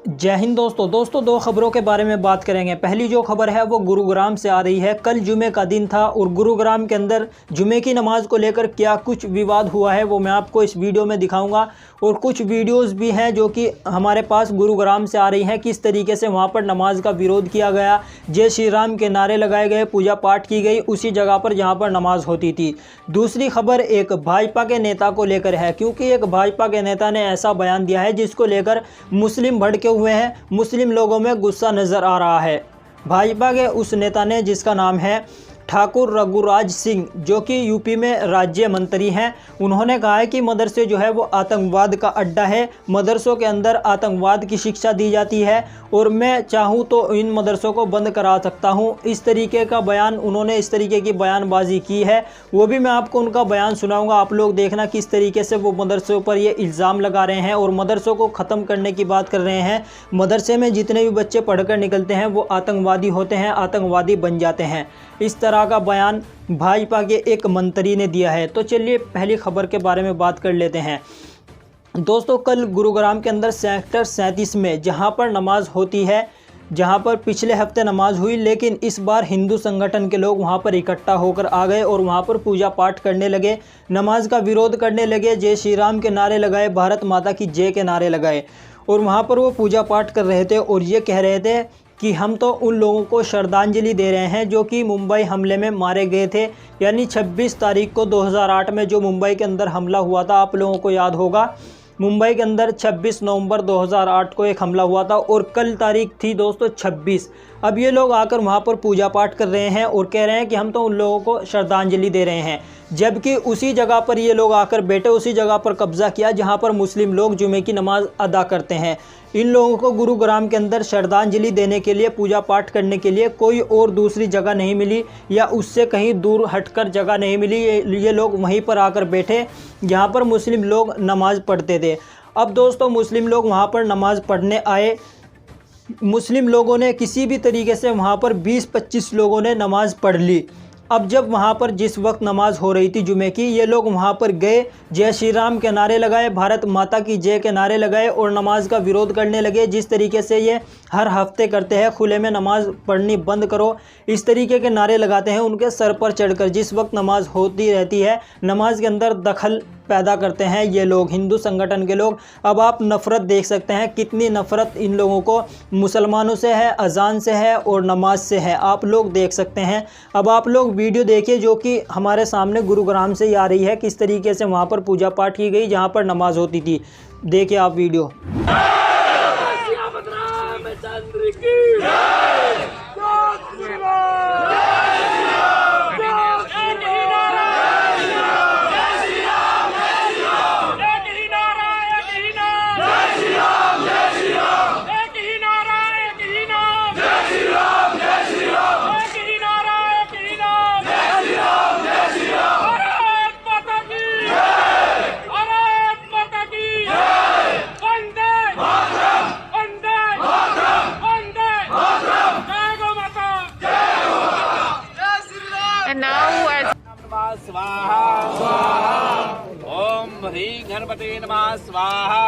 जय हिंद दोस्तों दो खबरों के बारे में बात करेंगे। पहली जो खबर है वो गुरुग्राम से आ रही है। कल जुमे का दिन था और गुरुग्राम के अंदर जुमे की नमाज को लेकर क्या कुछ विवाद हुआ है वो मैं आपको इस वीडियो में दिखाऊंगा। और कुछ वीडियोस भी हैं जो कि हमारे पास गुरुग्राम से आ रही हैं, किस तरीके से वहाँ पर नमाज का विरोध किया गया, जय श्री राम के नारे लगाए गए, पूजा पाठ की गई उसी जगह पर जहाँ पर नमाज होती थी। दूसरी खबर एक भाजपा के नेता को लेकर है, क्योंकि एक भाजपा के नेता ने ऐसा बयान दिया है जिसको लेकर मुस्लिम भड़के हुए हैं, मुस्लिम लोगों में गुस्सा नज़र आ रहा है। भाजपा के उस नेता ने, जिसका नाम है ठाकुर रघुराज सिंह, जो कि यूपी में राज्य मंत्री हैं, उन्होंने कहा है कि मदरसे जो है वो आतंकवाद का अड्डा है, मदरसों के अंदर आतंकवाद की शिक्षा दी जाती है और मैं चाहूँ तो इन मदरसों को बंद करा सकता हूँ। इस तरीके का बयान उन्होंने, इस तरीके की बयानबाजी की है। वो भी मैं आपको उनका बयान सुनाऊंगा, आप लोग देखना किस तरीके से वो मदरसों पर ये इल्ज़ाम लगा रहे हैं और मदरसों को ख़त्म करने की बात कर रहे हैं। मदरसे में जितने भी बच्चे पढ़कर निकलते हैं वो आतंकवादी होते हैं, आतंकवादी बन जाते हैं। इस तरह का बयान भाजपा के एक मंत्री ने दिया है। तो चलिए पहली खबर के बारे में बात कर लेते हैं। दोस्तों, कल गुरुग्राम के अंदर सेक्टर 37 में जहां पर नमाज होती है, जहां पर पिछले हफ्ते नमाज हुई, लेकिन इस बार हिंदू संगठन के लोग वहां पर इकट्ठा होकर आ गए और वहां पर पूजा पाठ करने लगे, नमाज का विरोध करने लगे, जय श्री राम के नारे लगाए, भारत माता की जय के नारे लगाए और वहां पर वो पूजा पाठ कर रहे थे और ये कह रहे थे कि हम तो उन लोगों को श्रद्धांजलि दे रहे हैं जो कि मुंबई हमले में मारे गए थे। यानी 26 तारीख को 2008 में जो मुंबई के अंदर हमला हुआ था, आप लोगों को याद होगा, मुंबई के अंदर 26 नवंबर 2008 को एक हमला हुआ था और कल तारीख थी दोस्तों 26। अब ये लोग आकर वहाँ पर पूजा पाठ कर रहे हैं और कह रहे हैं कि हम तो उन लोगों को श्रद्धांजलि दे रहे हैं, जबकि उसी जगह पर ये लोग आकर बैठे, उसी जगह पर कब्जा किया जहाँ पर मुस्लिम लोग जुमे की नमाज अदा करते हैं। इन लोगों को गुरुग्राम के अंदर श्रद्धांजलि देने के लिए, पूजा पाठ करने के लिए कोई और दूसरी जगह नहीं मिली या उससे कहीं दूर हटकर जगह नहीं मिली। ये लोग वहीं पर आकर बैठे जहाँ पर मुस्लिम लोग नमाज पढ़ते थे। अब दोस्तों, मुस्लिम लोग वहाँ पर नमाज पढ़ने आए, मुस्लिम लोगों ने किसी भी तरीके से वहाँ पर 20-25 लोगों ने नमाज पढ़ ली। अब जब वहाँ पर जिस वक्त नमाज हो रही थी जुमे की, ये लोग वहाँ पर गए, जय श्री राम के नारे लगाए, भारत माता की जय के नारे लगाए और नमाज का विरोध करने लगे। जिस तरीके से ये हर हफ्ते करते हैं, खुले में नमाज पढ़नी बंद करो, इस तरीके के नारे लगाते हैं उनके सर पर चढ़कर। जिस वक्त नमाज होती रहती है, नमाज के अंदर दखल पैदा करते हैं ये लोग, हिंदू संगठन के लोग। अब आप नफ़रत देख सकते हैं, कितनी नफ़रत इन लोगों को मुसलमानों से है, अजान से है और नमाज से है, आप लोग देख सकते हैं। अब आप लोग वीडियो देखिए जो कि हमारे सामने गुरुग्राम से ही आ रही है, किस तरीके से वहाँ पर पूजा पाठ की गई जहाँ पर नमाज होती थी। देखिए आप वीडियो। स्वाहा ओम ह्रीं गणपते नमः स्वाहा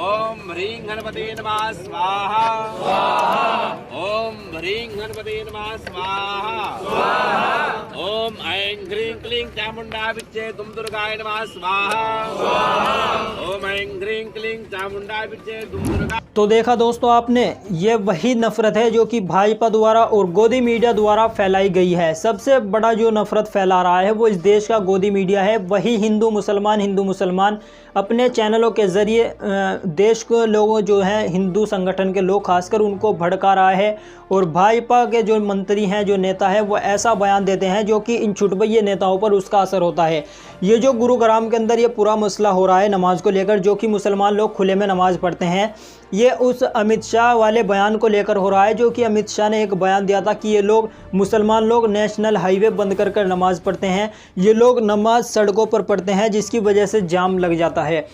ओम ह्रीं गणपते नमः स्वाहा ओम ह्रीं गणपते नमः स्वाहा ओम ऐं ह्रीं क्लीं चामुंडा विच्चे तुम दुर्गाय नमः स्वाहा ओम ऐं ह्रीं क्लीं चामुंडा विच्चे तुम दुर्गा। तो देखा दोस्तों आपने, ये वही नफ़रत है जो कि भाजपा द्वारा और गोदी मीडिया द्वारा फैलाई गई है। सबसे बड़ा जो नफ़रत फैला रहा है वो इस देश का गोदी मीडिया है। वही हिंदू मुसलमान अपने चैनलों के ज़रिए देश के लोगों जो हैं, हिंदू संगठन के लोग खासकर, उनको भड़का रहा है। और भाजपा के जो मंत्री हैं, जो नेता है, वो ऐसा बयान देते हैं जो कि इन छुटभइये नेताओं पर उसका असर होता है। ये जो गुरुग्राम के अंदर ये पूरा मसला हो रहा है नमाज को लेकर, जो कि मुसलमान लोग खुले में नमाज पढ़ते हैं, ये उस अमित शाह वाले बयान को लेकर हो रहा है, जो कि अमित शाह ने एक बयान दिया था कि ये लोग, मुसलमान लोग नेशनल हाईवे बंद कर नमाज पढ़ते हैं, ये लोग नमाज सड़कों पर पढ़ते हैं जिसकी वजह से जाम लग जाता है।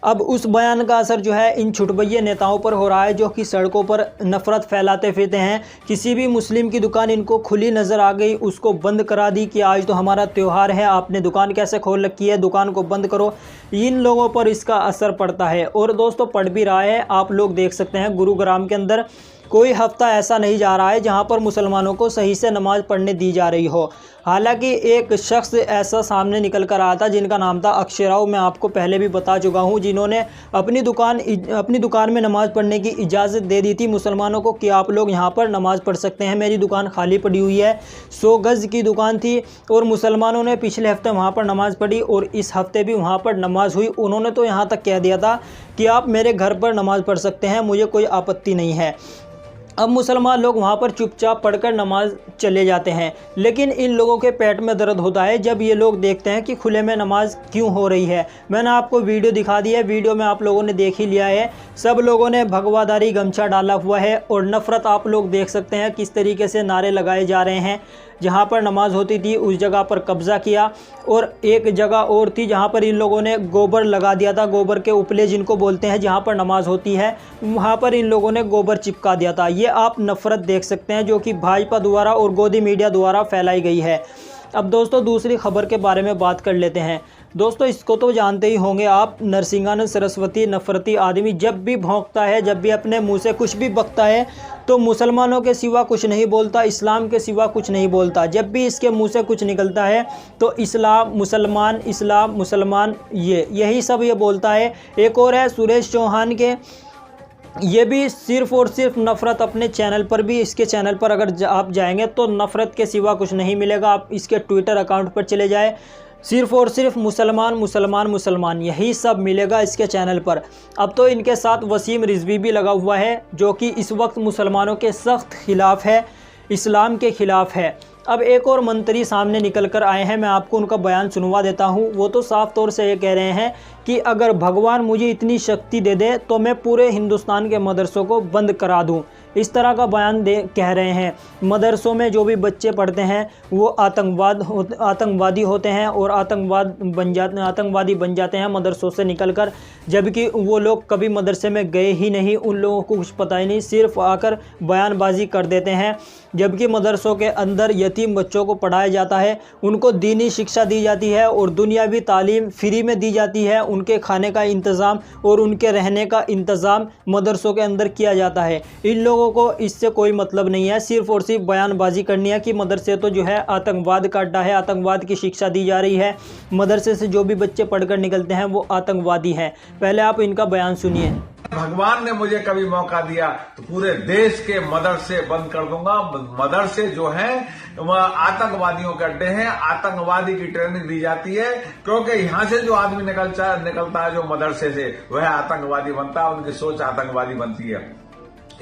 अब उस बयान का असर जो है इन छुटभैये नेताओं पर हो रहा है, जो कि सड़कों पर नफरत फैलाते फिरते हैं। किसी भी मुस्लिम की दुकान इनको खुली नज़र आ गई, उसको बंद करा दी कि आज तो हमारा त्यौहार है, आपने दुकान कैसे खोल रखी है, दुकान को बंद करो। इन लोगों पर इसका असर पड़ता है और दोस्तों पड़ भी रहा है। आप लोग देख सकते हैं गुरुग्राम के अंदर कोई हफ्ता ऐसा नहीं जा रहा है जहां पर मुसलमानों को सही से नमाज़ पढ़ने दी जा रही हो। हालांकि एक शख्स ऐसा सामने निकल कर आया था जिनका नाम था अक्षय राव, मैं आपको पहले भी बता चुका हूं, जिन्होंने अपनी दुकान में नमाज़ पढ़ने की इजाज़त दे दी थी मुसलमानों को कि आप लोग यहां पर नमाज़ पढ़ सकते हैं। मेरी दुकान खाली पड़ी हुई है, 100 गज़ की दुकान थी और मुसलमानों ने पिछले हफ्ते वहाँ पर नमाज़ पढ़ी और इस हफ्ते भी वहाँ पर नमाज़ हुई। उन्होंने तो यहाँ तक कह दिया था कि आप मेरे घर पर नमाज़ पढ़ सकते हैं, मुझे कोई आपत्ति नहीं है। अब मुसलमान लोग वहाँ पर चुपचाप पढ़कर नमाज चले जाते हैं, लेकिन इन लोगों के पेट में दर्द होता है जब ये लोग देखते हैं कि खुले में नमाज क्यों हो रही है। मैंने आपको वीडियो दिखा दी है, वीडियो में आप लोगों ने देख ही लिया है। सब लोगों ने भगवादारी गमछा डाला हुआ है और नफ़रत आप लोग देख सकते हैं किस तरीके से नारे लगाए जा रहे हैं। जहाँ पर नमाज होती थी उस जगह पर कब्ज़ा किया और एक जगह और थी जहाँ पर इन लोगों ने गोबर लगा दिया था, गोबर के उपले जिनको बोलते हैं, जहाँ पर नमाज होती है वहाँ पर इन लोगों ने गोबर चिपका दिया था। ये आप नफ़रत देख सकते हैं जो कि भाजपा द्वारा और गोदी मीडिया द्वारा फैलाई गई है। अब दोस्तों दूसरी खबर के बारे में बात कर लेते हैं। दोस्तों इसको तो जानते ही होंगे आप, नरसिंहानंद सरस्वती नफरती आदमी जब भी भौंकता है, जब भी अपने मुंह से कुछ भी बकता है तो मुसलमानों के सिवा कुछ नहीं बोलता, इस्लाम के सिवा कुछ नहीं बोलता। जब भी इसके मुंह से कुछ निकलता है तो इस्लाम मुसलमान यही सब ये बोलता है। एक और है सुरेश चौहान के, ये भी सिर्फ़ और सिर्फ नफ़रत अपने चैनल पर भी, इसके चैनल पर अगर आप जाएंगे तो नफ़रत के सिवा कुछ नहीं मिलेगा। आप इसके ट्विटर अकाउंट पर चले जाए, सिर्फ़ और सिर्फ मुसलमान यही सब मिलेगा इसके चैनल पर। अब तो इनके साथ वसीम रिजवी भी लगा हुआ है जो कि इस वक्त मुसलमानों के सख्त खिलाफ़ है, इस्लाम के ख़िलाफ़ है। अब एक और मंत्री सामने निकल कर आए हैं, मैं आपको उनका बयान सुनवा देता हूं। वो तो साफ तौर से ये कह रहे हैं कि अगर भगवान मुझे इतनी शक्ति दे दे तो मैं पूरे हिंदुस्तान के मदरसों को बंद करा दूं। इस तरह का बयान कह रहे हैं। मदरसों में जो भी बच्चे पढ़ते हैं वो आतंकवादी होते हैं और आतंकवादी बन जाते हैं मदरसों से निकलकर, जबकि वो लोग कभी मदरसे में गए ही नहीं, उन लोगों को कुछ पता ही नहीं, सिर्फ आकर बयानबाजी कर देते हैं। जबकि मदरसों के अंदर यतीम बच्चों को पढ़ाया जाता है, उनको दीनी शिक्षा दी जाती है और दुनियावी तालीम फ्री में दी जाती है। उनके खाने का इंतज़ाम और उनके रहने का इंतज़ाम मदरसों के अंदर किया जाता है। इन लोगों को इससे कोई मतलब नहीं है, सिर्फ और सिर्फ बयानबाजी करनी है कि मदरसे तो जो है आतंकवाद का अड्डा है, आतंकवाद की शिक्षा दी जा रही है, मदरसे से जो भी बच्चे पढ़कर निकलते हैं वो आतंकवादी हैं। पहले आप इनका बयान सुनिए। भगवान ने मुझे कभी मौका दिया तो पूरे देश के मदरसे बंद कर दूंगा। मदरसे जो हैं आतंकवादियों के अड्डे हैं, आतंकवादी की ट्रेनिंग दी जाती है, क्योंकि यहां से जो आदमी निकलता है जो मदरसे से, वह आतंकवादी बनता है, उनकी सोच आतंकवादी बनती है।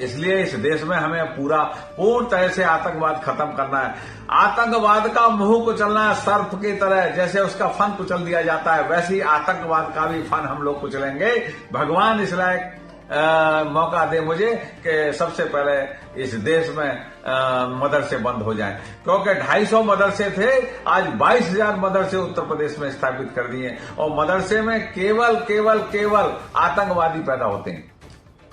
इसलिए इस देश में हमें पूर्ण तरह से आतंकवाद खत्म करना है। आतंकवाद का मुंह कुचलना है सर्प की तरह, जैसे उसका फन कुचल दिया जाता है, वैसे ही आतंकवाद का भी फन हम लोग कुचलेंगे। भगवान इस लायक मौका दे मुझे कि सबसे पहले इस देश में मदरसे बंद हो जाएं, क्योंकि 250 मदरसे थे, आज 22,000 मदरसे उत्तर प्रदेश में स्थापित कर दिए और मदरसे में केवल आतंकवादी पैदा होते हैं।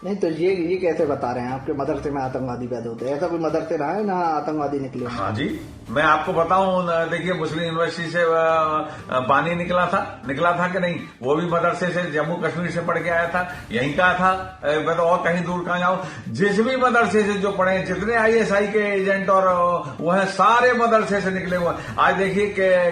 नहीं तो ये कैसे बता रहे हैं आपके मदरसे में आतंकवादी पैदा होते हैं? ऐसा कोई मदरसे रहा है ना आतंकवादी निकले? हाँ जी, मैं आपको बताऊं, देखिए मुस्लिम यूनिवर्सिटी से बानी निकला था कि नहीं, वो भी मदरसे से, जम्मू कश्मीर से पढ़ के आया था, यहीं का था। मैं तो और कहीं दूर कहाँ जाऊं, जिस भी मदरसे से जो पढ़े, जितने ISI के एजेंट और वो है, सारे मदरसे से निकले हुए। आज देखिए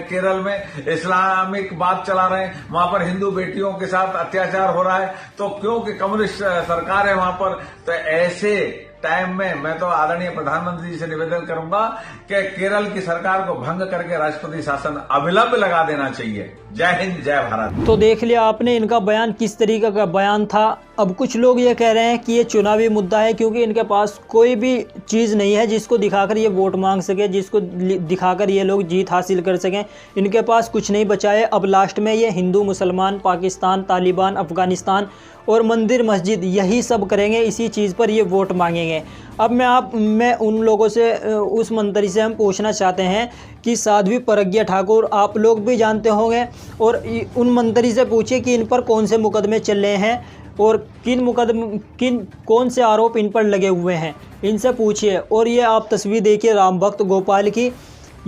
केरल में इस्लामिक बात चला रहे हैं, वहां पर हिंदू बेटियों के साथ अत्याचार हो रहा है, तो क्योंकि कम्युनिस्ट सरकार है वहां पर। तो ऐसे टाइम में मैं तो आदरणीय प्रधानमंत्री जी से निवेदन करूंगा कि केरल की सरकार को भंग करके राष्ट्रपति शासन अविलंब लगा देना चाहिए। जय हिंद, जय भारत। तो देख लिया आपने इनका बयान, किस तरीके का बयान था। अब कुछ लोग ये कह रहे हैं कि ये चुनावी मुद्दा है, क्योंकि इनके पास कोई भी चीज़ नहीं है जिसको दिखाकर ये वोट मांग सके, जिसको दिखाकर ये लोग जीत हासिल कर सकें। इनके पास कुछ नहीं बचा है। अब लास्ट में ये हिंदू, मुसलमान, पाकिस्तान, तालिबान, अफ़गानिस्तान और मंदिर मस्जिद यही सब करेंगे, इसी चीज़ पर ये वोट मांगेंगे। अब मैं उन लोगों से, उस मंत्री से हम पूछना चाहते हैं कि साध्वी प्रज्ञा ठाकुर, आप लोग भी जानते होंगे, और उन मंत्री से पूछिए कि इन पर कौन से मुकदमे चल रहे हैं और कौन से आरोप इन पर लगे हुए हैं, इनसे पूछिए। और ये आप तस्वीर देखिए राम भक्त गोपाल की,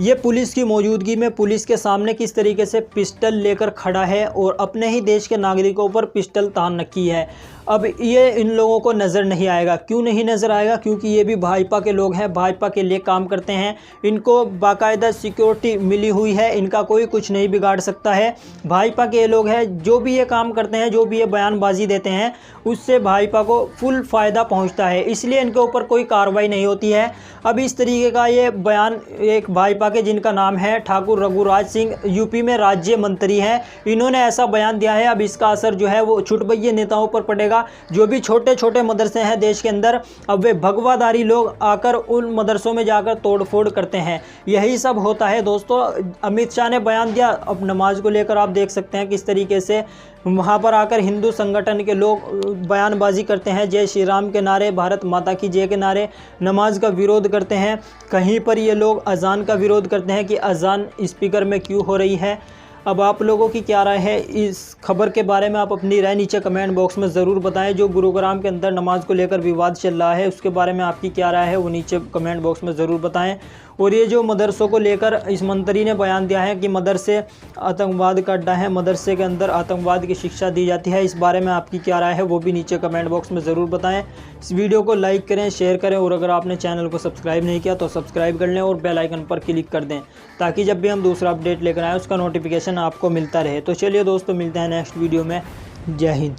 ये पुलिस की मौजूदगी में पुलिस के सामने किस तरीके से पिस्टल लेकर खड़ा है और अपने ही देश के नागरिकों पर पिस्टल तान रखी है। अब ये इन लोगों को नज़र नहीं आएगा। क्यों नहीं नज़र आएगा? क्योंकि ये भी भाजपा के लोग हैं, भाजपा के लिए काम करते हैं, इनको बाकायदा सिक्योरिटी मिली हुई है, इनका कोई कुछ नहीं बिगाड़ सकता है। भाजपा के लोग हैं, जो भी ये काम करते हैं, जो भी ये बयानबाजी देते हैं, उससे भाजपा को फुल फ़ायदा पहुंचता है, इसलिए इनके ऊपर कोई कार्रवाई नहीं होती है। अब इस तरीके का ये बयान एक भाजपा के, जिनका नाम है ठाकुर रघुराज सिंह, यूपी में राज्य मंत्री हैं, इन्होंने ऐसा बयान दिया है। अब इसका असर जो है वो छुटभइये नेताओं पर पड़ेगा। जो भी छोटे छोटे मदरसे हैं देश के अंदर, अब वे भगवादारी लोग आकर उन मदरसों में जाकर तोड़फोड़ करते हैं। यही सब होता है दोस्तों। अमित शाह ने बयान दिया, अब नमाज को लेकर आप देख सकते हैं किस तरीके से वहाँ पर आकर हिंदू संगठन के लोग बयानबाजी करते हैं, जय श्री राम के नारे, भारत माता की जय के नारे, नमाज का विरोध करते हैं। कहीं पर ये लोग अजान का विरोध करते हैं कि अजान स्पीकर में क्यों हो रही है। अब आप लोगों की क्या राय है इस खबर के बारे में? आप अपनी राय नीचे कमेंट बॉक्स में ज़रूर बताएं। जो गुरुग्राम के अंदर नमाज को लेकर विवाद चल रहा है, उसके बारे में आपकी क्या राय है वो नीचे कमेंट बॉक्स में ज़रूर बताएं। और ये जो मदरसों को लेकर इस मंत्री ने बयान दिया है कि मदरसे आतंकवाद का अड्डा है, मदरसे के अंदर आतंकवाद की शिक्षा दी जाती है, इस बारे में आपकी क्या राय है वो भी नीचे कमेंट बॉक्स में ज़रूर बताएं। इस वीडियो को लाइक करें, शेयर करें, और अगर आपने चैनल को सब्सक्राइब नहीं किया तो सब्सक्राइब कर लें और बेल आइकन पर क्लिक कर दें, ताकि जब भी हम दूसरा अपडेट लेकर आएँ उसका नोटिफिकेशन आपको मिलता रहे। तो चलिए दोस्तों, मिलते हैं नेक्स्ट वीडियो में। जय हिंद।